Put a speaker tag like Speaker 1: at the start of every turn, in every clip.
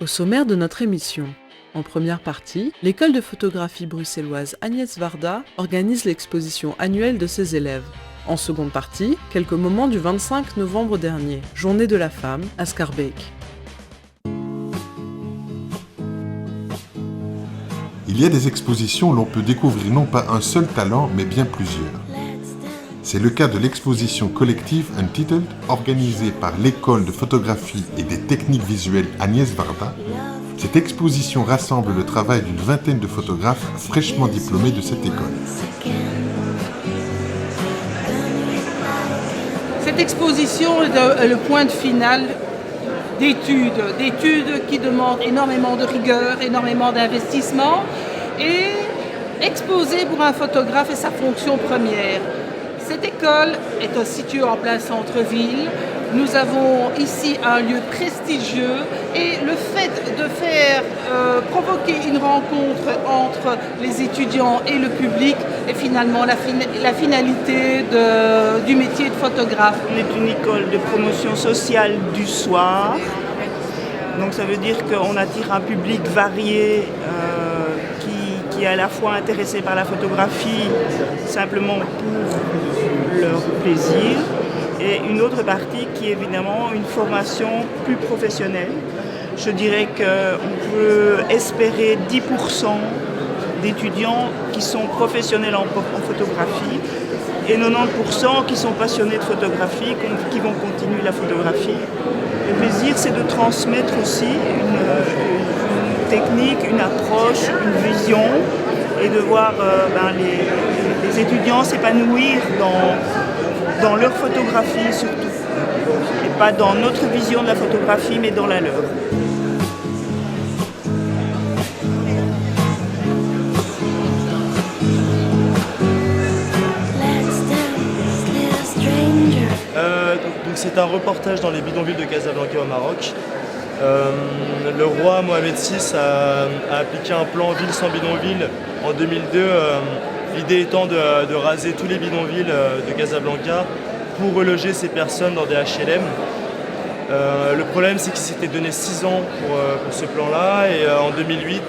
Speaker 1: Au sommaire de notre émission, en première partie, l'école de photographie bruxelloise Agnès Varda organise l'exposition annuelle de ses élèves. En seconde partie, quelques moments du 25 novembre dernier, Journée de la femme à Schaerbeek.
Speaker 2: Il y a des expositions où l'on peut découvrir non pas un seul talent, mais bien plusieurs. C'est le cas de l'exposition collective Untitled, organisée par l'école de photographie et des techniques visuelles Agnès Varda. Cette exposition rassemble le travail d'une vingtaine de photographes fraîchement diplômés de cette école.
Speaker 3: Cette exposition est le point de finale d'études qui demandent énormément de rigueur, énormément d'investissement, et exposée pour un photographe est sa fonction première. Cette école est située en plein centre-ville. Nous avons ici un lieu prestigieux et le fait de faire provoquer une rencontre entre les étudiants et le public est finalement la finalité du métier de photographe.
Speaker 4: On est une école de promotion sociale du soir, donc ça veut dire qu'on attire un public varié qui est à la fois intéressé par la photographie simplement pour leur plaisir, et une autre partie qui est évidemment une formation plus professionnelle. Je dirais qu'on peut espérer 10% d'étudiants qui sont professionnels en photographie et 90% qui sont passionnés de photographie, qui vont continuer la photographie. Le plaisir, c'est de transmettre aussi une technique, une approche, une vision, et de voir les étudiants s'épanouir dans leur photographie surtout. Et pas dans notre vision de la photographie, mais dans la leur.
Speaker 5: Donc c'est un reportage dans les bidonvilles de Casablanca au Maroc. Le roi Mohamed VI a appliqué un plan ville sans bidonville en 2002, l'idée étant de raser tous les bidonvilles de Casablanca pour reloger ces personnes dans des HLM. Le problème, c'est qu'il s'était donné 6 ans pour ce plan-là, et en 2008,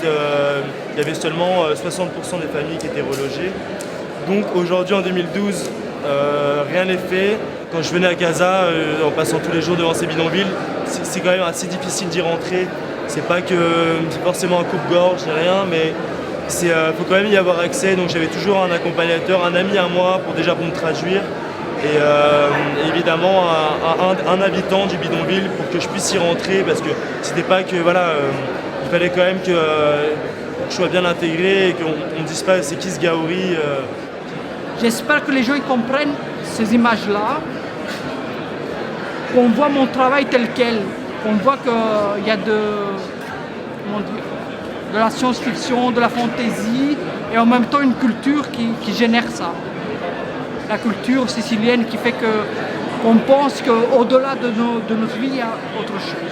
Speaker 5: il y avait seulement 60% des familles qui étaient relogées. Donc aujourd'hui, en 2012, rien n'est fait. Quand je venais à Casa, en passant tous les jours devant ces bidonvilles, c'est quand même assez difficile d'y rentrer. C'est pas que c'est forcément un coupe-gorge, ni rien, mais il faut quand même y avoir accès. Donc j'avais toujours un accompagnateur, un ami à moi pour me traduire. Et évidemment un habitant du bidonville pour que je puisse y rentrer, parce que c'était pas que il fallait quand même que je sois bien intégré et qu'on ne dise pas c'est qui ce Gaouri.
Speaker 6: J'espère que les gens comprennent ces images-là, qu'on voit mon travail tel quel, qu'on voit qu'il y a de la science-fiction, de la fantaisie, et en même temps une culture qui génère ça. La culture sicilienne qui fait qu'on pense qu'au-delà de notre vie, il y a autre chose.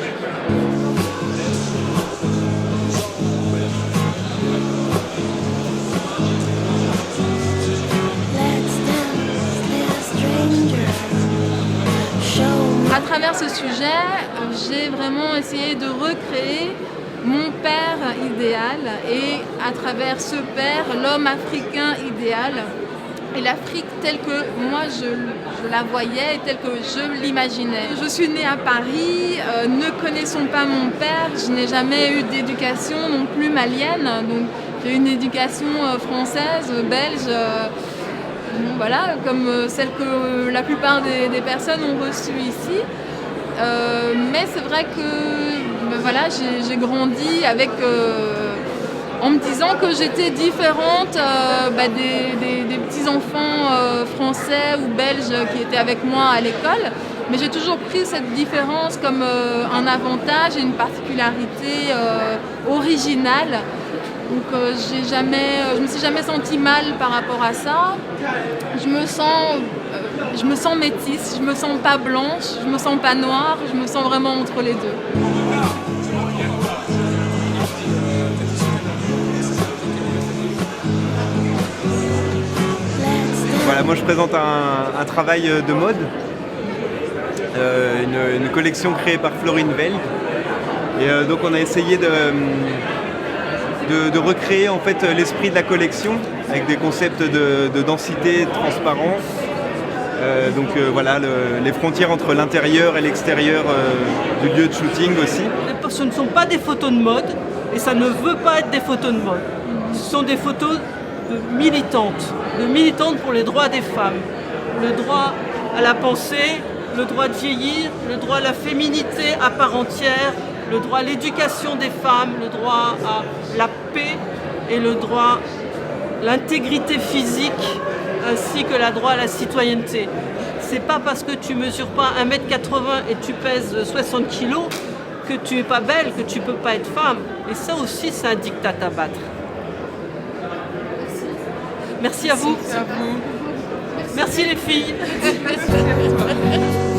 Speaker 7: À travers ce sujet, j'ai vraiment essayé de recréer mon père idéal, et à travers ce père, l'homme africain idéal, et l'Afrique telle que moi je la voyais et telle que je l'imaginais. Je suis née à Paris, ne connaissant pas mon père, je n'ai jamais eu d'éducation non plus malienne, donc j'ai eu une éducation française, belge, voilà, comme celle que la plupart des personnes ont reçue ici. Mais c'est vrai que j'ai grandi avec, en me disant que j'étais différente des petits-enfants français ou belges qui étaient avec moi à l'école. Mais j'ai toujours pris cette différence comme un avantage et une particularité originale. Donc je me suis jamais sentie mal par rapport à ça. Je me sens métisse, je me sens pas blanche, je me sens pas noire, je me sens vraiment entre les deux.
Speaker 8: Voilà, moi je présente un travail de mode, une collection créée par Florine Velg, Et donc on a essayé de recréer en fait l'esprit de la collection avec des concepts de densité, de transparence. Voilà, les frontières entre l'intérieur et l'extérieur du lieu de shooting aussi.
Speaker 9: Ce ne sont pas des photos de mode et ça ne veut pas être des photos de mode. Ce sont des photos de militantes pour les droits des femmes, le droit à la pensée, le droit de vieillir, le droit à la féminité à part entière, le droit à l'éducation des femmes, le droit à la paix et le droit à l'intégrité physique ainsi que le droit à la citoyenneté. C'est pas parce que tu mesures pas 1m80 et tu pèses 60 kg que tu es pas belle, que tu peux pas être femme. Et ça aussi, c'est un diktat à battre. Merci à vous.
Speaker 1: Merci à vous.
Speaker 9: Merci les filles.
Speaker 1: Merci à toi.